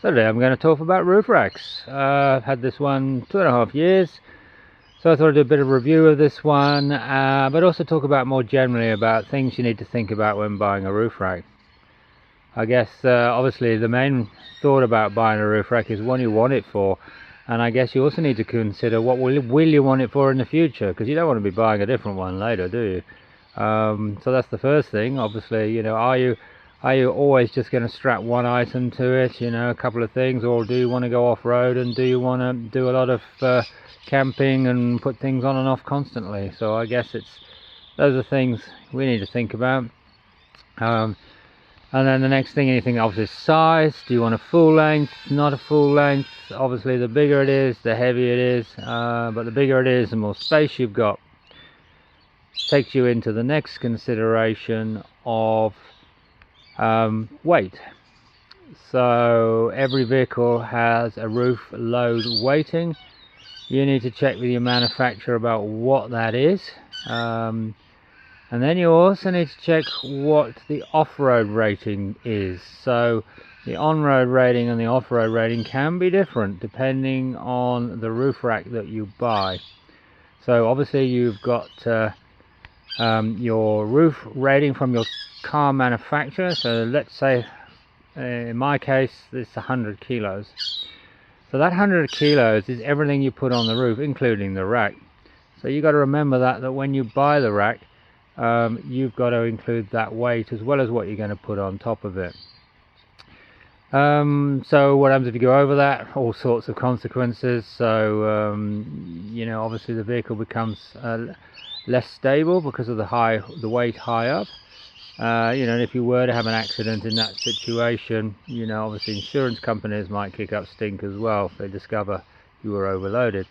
So today I'm going to talk about roof racks. I've had this one 2.5 years, so I thought I'd do a bit of review of this one, but also talk about more generally about things you need to think about when buying a roof rack. I guess obviously the main thought about buying a roof rack is what you want it for, and I guess you also need to consider what will you want it for in the future, because you don't want to be buying a different one later, do you? So that's the first thing. Obviously, you know, are you always just going to strap one item to it, you know, a couple of things, or do you want to go off-road, and do you want to do a lot of camping and put things on and off constantly? So I guess those are things we need to think about. And then the next thing, anything obviously size. Do you want a full length, not a full length? Obviously the bigger it is, the heavier it is, but the bigger it is, the more space you've got. Takes you into the next consideration of weight. So every vehicle has a roof load weighting. You need to check with your manufacturer about what that is, and then you also need to check what the off-road rating is. So the on-road rating and the off-road rating can be different depending on the roof rack that you buy. So obviously you've got your roof rating from your car manufacturer. So let's say in my case it's 100 kilos. So that 100 kilos is everything you put on the roof, including the rack. So you've got to remember that when you buy the rack, you've got to include that weight as well as what you're going to put on top of it. So what happens if you go over that? All sorts of consequences. So you know, obviously the vehicle becomes less stable because of the weight high up. You know, and if you were to have an accident in that situation, you know, obviously insurance companies might kick up stink as well if they discover you were overloaded.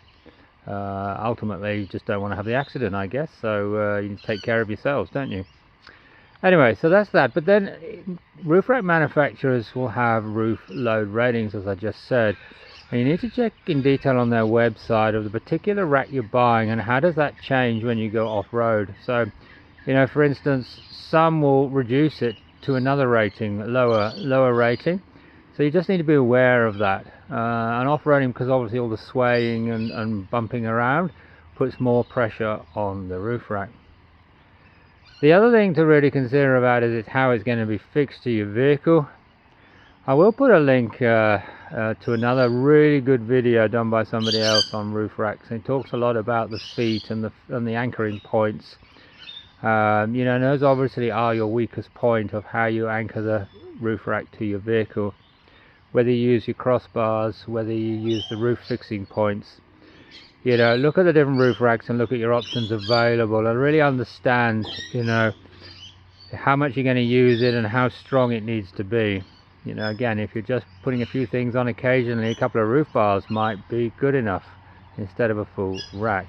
Ultimately you just don't want to have the accident, I guess, so you take care of yourselves, don't you? Anyway, so that's that. But then roof rack manufacturers will have roof load ratings, as I just said, and you need to check in detail on their website of the particular rack you're buying and how does that change when you go off-road. So, you know, for instance, some will reduce it to another rating, lower rating. So you just need to be aware of that. And off-roading, because obviously all the swaying and bumping around puts more pressure on the roof rack. The other thing to really consider about is how it's going to be fixed to your vehicle. I will put a link to another really good video done by somebody else on roof racks. It talks a lot about the feet and the anchoring points. You know, and those obviously are your weakest point of how you anchor the roof rack to your vehicle. Whether you use your crossbars, whether you use the roof fixing points. You know, look at the different roof racks and look at your options available and really understand, you know, how much you're going to use it and how strong it needs to be. You know, again, if you're just putting a few things on occasionally, a couple of roof bars might be good enough instead of a full rack.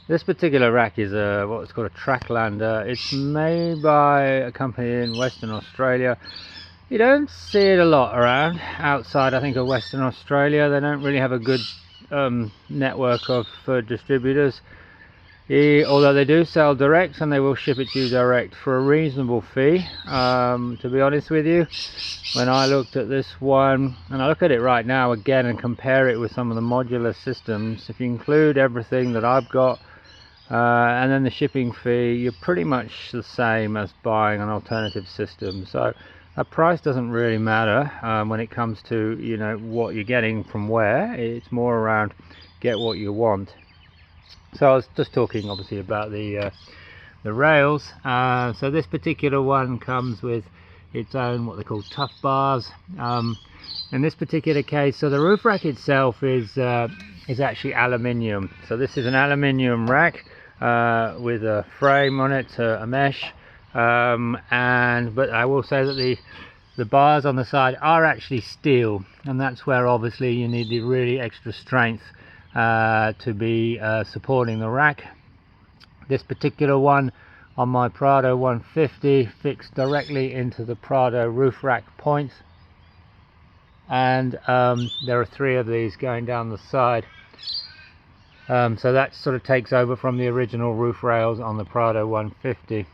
This particular rack is what's called a Tracklander. It's made by a company in Western Australia. You don't see it a lot around outside, I think, of Western Australia. They don't really have a good network of distributors, although they do sell direct and they will ship it to you direct for a reasonable fee. To be honest with you, when I looked at this one, and I look at it right now again and compare it with some of the modular systems, if you include everything that I've got and then the shipping fee, you're pretty much the same as buying an alternative system. So a price doesn't really matter when it comes to, you know, what you're getting from where. It's more around get what you want. So I was just talking obviously about the rails. So this particular one comes with its own what they call tough bars. In this particular case, so the roof rack itself is actually aluminium. So this is an aluminium rack with a frame on it, a mesh. But I will say that the bars on the side are actually steel, and that's where obviously you need the really extra strength to be supporting the rack. This particular one on my Prado 150 fixed directly into the Prado roof rack points, and there are 3 of these going down the side. So that sort of takes over from the original roof rails on the Prado 150.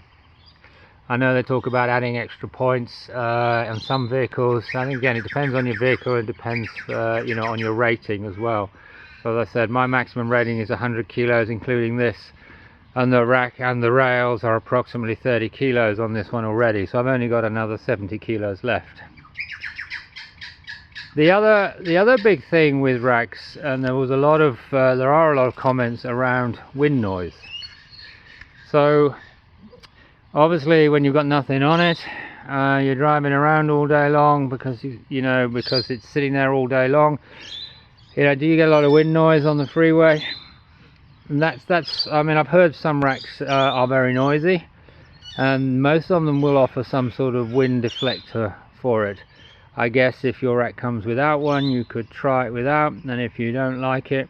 I know they talk about adding extra points on some vehicles, and again it depends on your vehicle, it depends you know, on your rating as well. So as I said, my maximum rating is 100 kilos including this, and the rack and the rails are approximately 30 kilos on this one already, so I've only got another 70 kilos left. The other big thing with racks, and there are a lot of comments around wind noise. So obviously when you've got nothing on it, you're driving around all day long because because it's sitting there all day long. You know, do you get a lot of wind noise on the freeway? And that's I mean, I've heard some racks are very noisy, and most of them will offer some sort of wind deflector for it. I guess if your rack comes without one, you could try it without, and if you don't like it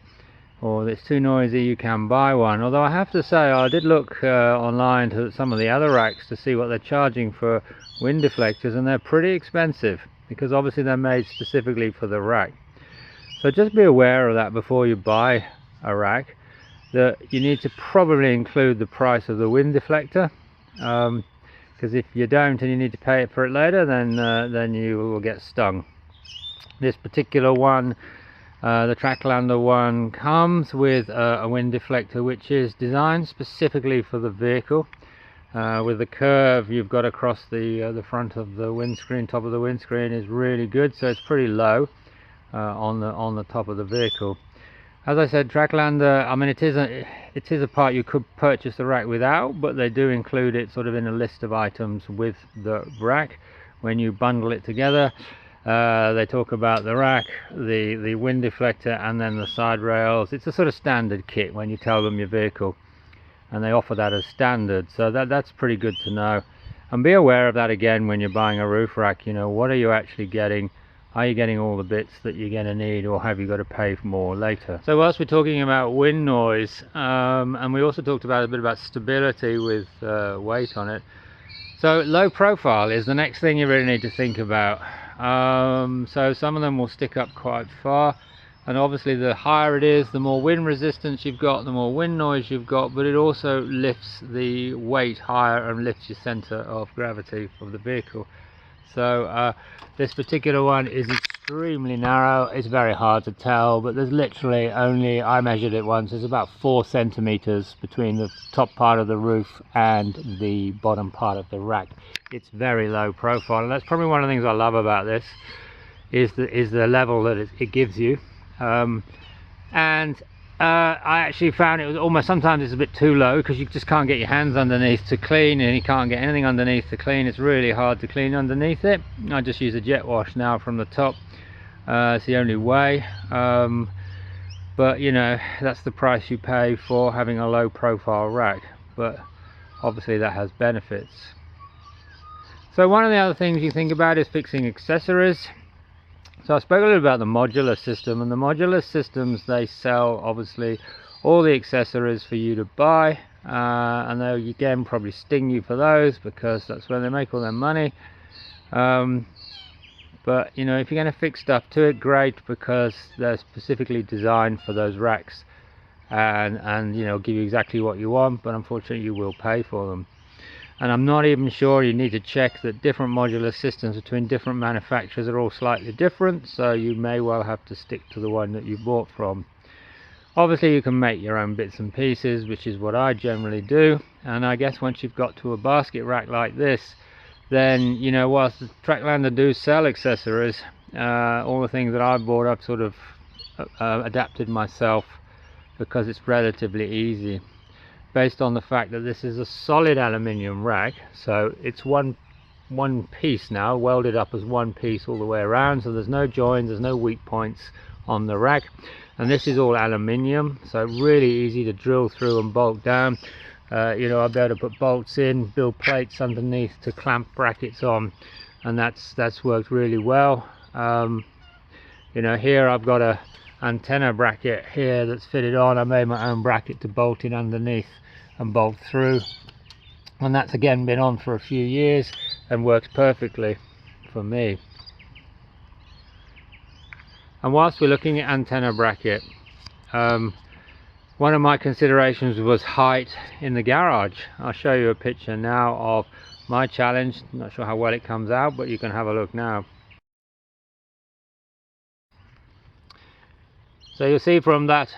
or it's too noisy, you can buy one. Although I have to say, I did look online to some of the other racks to see what they're charging for wind deflectors, and they're pretty expensive because obviously they're made specifically for the rack. So just be aware of that before you buy a rack, that you need to probably include the price of the wind deflector, because if you don't and you need to pay for it later, then you will get stung. This particular one, the Tracklander one, comes with a wind deflector which is designed specifically for the vehicle. With the curve you've got across the front of the windscreen, top of the windscreen is really good, so it's pretty low on the top of the vehicle. As I said, Tracklander, I mean, it is a part you could purchase the rack without, but they do include it sort of in a list of items with the rack. When you bundle it together, they talk about the rack, the wind deflector, and then the side rails. It's a sort of standard kit when you tell them your vehicle, and they offer that as standard, so that's pretty good to know. And be aware of that again when you're buying a roof rack. You know, what are you actually getting? Are you getting all the bits that you're going to need, or have you got to pay for more later? So whilst we're talking about wind noise, and we also talked about a bit about stability with weight on it, so low profile is the next thing you really need to think about. So some of them will stick up quite far, and obviously the higher it is, the more wind resistance you've got, the more wind noise you've got, but it also lifts the weight higher and lifts your center of gravity of the vehicle. So this particular one is extremely narrow. It's very hard to tell, but there's literally only, I measured it once, there's about 4 centimeters between the top part of the roof and the bottom part of the rack. It's very low profile, and that's probably one of the things I love about this, is the level that it gives you. I actually found it was almost, sometimes it's a bit too low because you just can't get your hands underneath to clean, and you can't get anything underneath to clean. It's really hard to clean underneath it. I just use a jet wash now from the top. It's the only way, but you know, that's the price you pay for having a low profile rack, but obviously that has benefits. So one of the other things you think about is fixing accessories. So I spoke a little about the modular system, and the modular systems, they sell obviously all the accessories for you to buy, and they'll again probably sting you for those because that's where they make all their money. But you know, if you're going to fix stuff to it, great, because they're specifically designed for those racks, and you know, give you exactly what you want, but unfortunately you will pay for them. And I'm not even sure, you need to check that different modular systems between different manufacturers are all slightly different, so you may well have to stick to the one that you bought from. Obviously you can make your own bits and pieces, which is what I generally do, and I guess once you've got to a basket rack like this, then you know, whilst the Tracklander do sell accessories, all the things that I bought I've sort of adapted myself, because it's relatively easy, based on the fact that this is a solid aluminium rack. So it's one piece now, welded up as one piece all the way around, so there's no joins, there's no weak points on the rack, and this is all aluminium, so really easy to drill through and bolt down. You know, I'll be able to put bolts in, build plates underneath to clamp brackets on, and that's worked really well. You know, here I've got a antenna bracket here that's fitted on. I made my own bracket to bolt in underneath and bolt through, and that's again been on for a few years and works perfectly for me. And whilst we're looking at antenna bracket, one of my considerations was height in the garage. I'll show you a picture now of my challenge. Not sure how well it comes out, but you can have a look now. So you'll see from that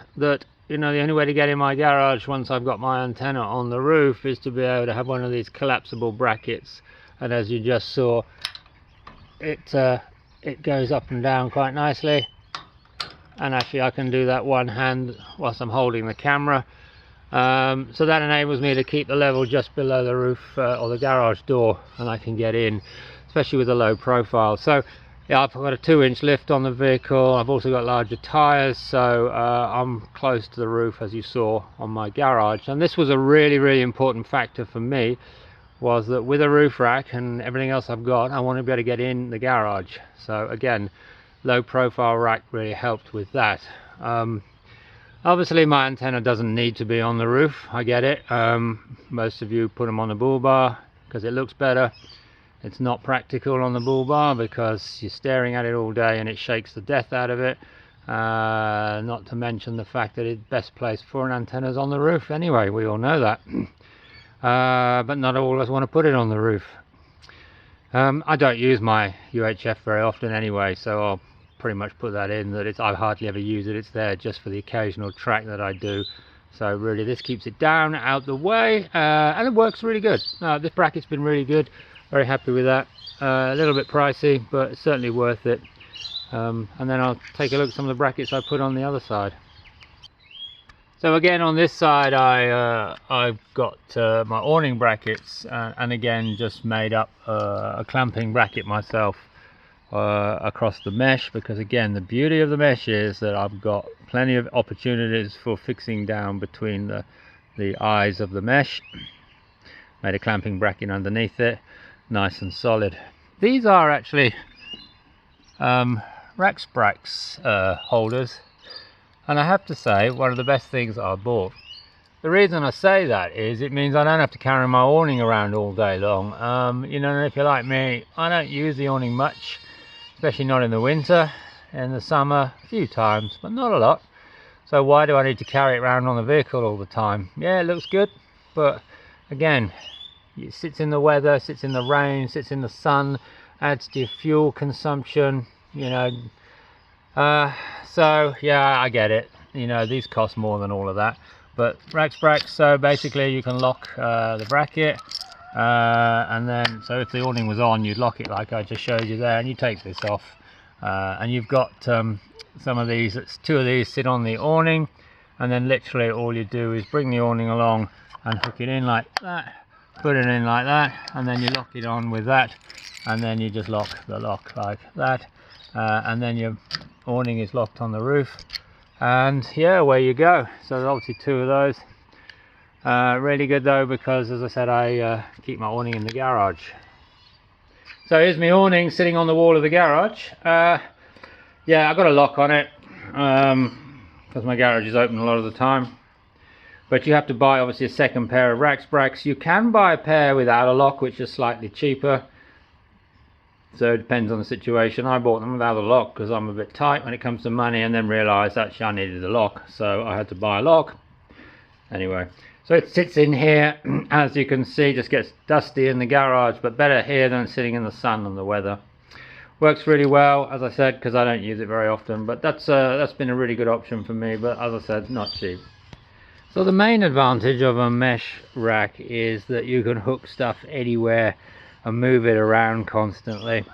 you know, the only way to get in my garage once I've got my antenna on the roof is to be able to have one of these collapsible brackets, and as you just saw, it goes up and down quite nicely, and actually I can do that one hand whilst I'm holding the camera. So that enables me to keep the level just below the roof or the garage door, and I can get in, especially with a low profile. So yeah, I've got a 2-inch lift on the vehicle. I've also got larger tyres, so I'm close to the roof, as you saw on my garage. And this was a really important factor for me, was that with a roof rack and everything else I've got, I want to be able to get in the garage. So again, low profile rack really helped with that. Obviously my antenna doesn't need to be on the roof, I get it. Most of you put them on the bull bar because it looks better. It's not practical on the bull bar because you're staring at it all day and it shakes the death out of it. Not to mention the fact that it's best place for an antenna is on the roof anyway, we all know that. But not all of us want to put it on the roof. I don't use my UHF very often anyway, so I'll pretty much put that in, that I hardly ever use it. It's there just for the occasional track that I do. So really this keeps it down, out the way, and it works really good. This bracket's been really good. Very happy with that. A little bit pricey, but certainly worth it. And then I'll take a look at some of the brackets I put on the other side. So again, on this side I've got my awning brackets, and again just made up a clamping bracket myself across the mesh, because again the beauty of the mesh is that I've got plenty of opportunities for fixing down between the eyes of the mesh. Made a clamping bracket underneath it, nice and solid. These are actually RacksBrax holders, and I have to say, one of the best things I bought. The reason I say that is it means I don't have to carry my awning around all day long. You know, if you're like me, I don't use the awning much, especially not in the winter. In the summer, a few times, but not a lot. So why do I need to carry it around on the vehicle all the time? Yeah, it looks good, but again, it sits in the weather, sits in the rain, sits in the sun, adds to your fuel consumption, you know. So yeah, I get it, you know, these cost more than all of that. But RacksBrax, so basically you can lock the bracket, and then so if the awning was on, you'd lock it like I just showed you there, and you take this off, and you've got some of these, two of these sit on the awning, and then literally all you do is bring the awning along and hook it in like that, put it in like that, and then you lock it on with that, and then you just lock the lock like that, and then your awning is locked on the roof, and yeah, away you go. So there's obviously two of those. Really good though, because as I said, I keep my awning in the garage. So here's my awning sitting on the wall of the garage. Yeah, I've got a lock on it because my garage is open a lot of the time, but you have to buy obviously a second pair of RacksBrax. You can buy a pair without a lock, which is slightly cheaper, so it depends on the situation. I bought them without a lock because I'm a bit tight when it comes to money, and then realized actually I needed a lock, so I had to buy a lock anyway. So it sits in here, as you can see, just gets dusty in the garage, but better here than sitting in the sun and the weather. Works really well, as I said, because I don't use it very often, but that's been a really good option for me, but as I said, not cheap. So the main advantage of a mesh rack is that you can hook stuff anywhere and move it around constantly.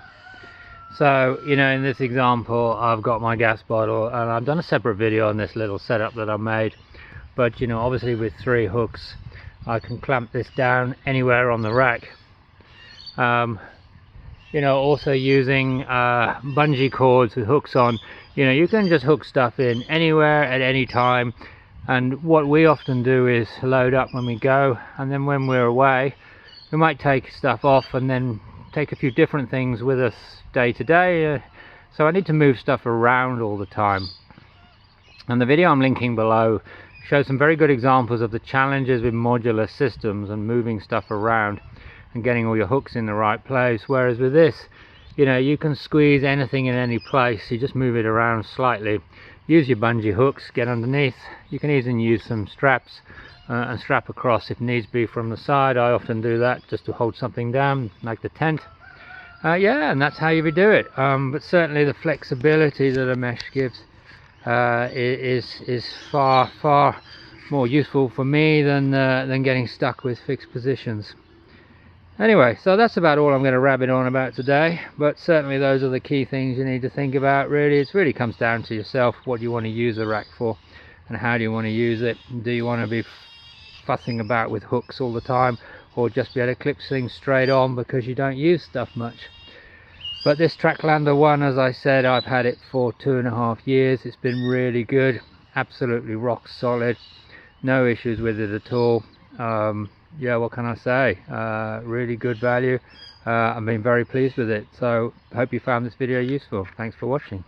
So, you know, in this example, I've got my gas bottle, and I've done a separate video on this little setup that I made, but you know, obviously with 3 hooks, I can clamp this down anywhere on the rack. You know, also using bungee cords with hooks on, you know, you can just hook stuff in anywhere at any time. And what we often do is load up when we go, and then when we're away, we might take stuff off and then take a few different things with us day to day. So I need to move stuff around all the time. And the video I'm linking below shows some very good examples of the challenges with modular systems and moving stuff around and getting all your hooks in the right place. Whereas with this, you know, you can squeeze anything in any place. You just move it around slightly. use your bungee hooks, get underneath. You can even use some straps and strap across if needs be from the side. I often do that just to hold something down, like the tent. Yeah, and that's how you would do it. But certainly the flexibility that a mesh gives is far more useful for me than getting stuck with fixed positions. Anyway, so that's about all I'm going to rabbit on about today, but certainly those are the key things you need to think about. Really, it really comes down to yourself, what you want to use a rack for and how do you want to use it. Do you want to be fussing about with hooks all the time, or just be able to clip things straight on because you don't use stuff much? But this Tracklander one, as I said, I've had it for 2.5 years. It's been really good, absolutely rock solid, no issues with it at all. Yeah, what can I say? Really good value. I've been very pleased with it. So hope you found this video useful. Thanks for watching.